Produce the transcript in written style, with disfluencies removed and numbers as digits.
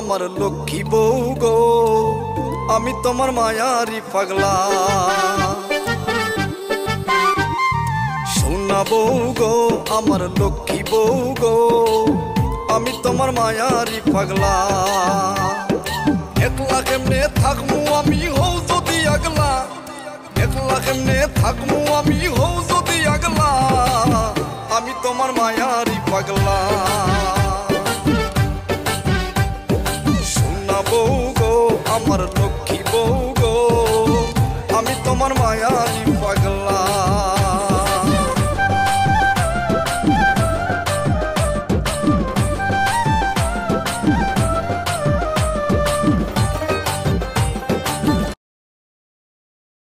আমার লক্ষ্মী বউ গো, আমি তোমার মায়ারি পাগলা। সোনা বউ গো, আমার লক্ষ্মী বউ গো, আমি তোমার মায়ারি পাগলা। একলা কেমনে থাকমু আমি হও যদি আগলা, একলা কেমনে থাকমু আমি হও যদি আগলা, আমি তোমার মায়ারি পাগলা। সোনা বউ গো, আমার লক্ষ্মী বউ গো, আমি তোমার মায়ারি পাগলা।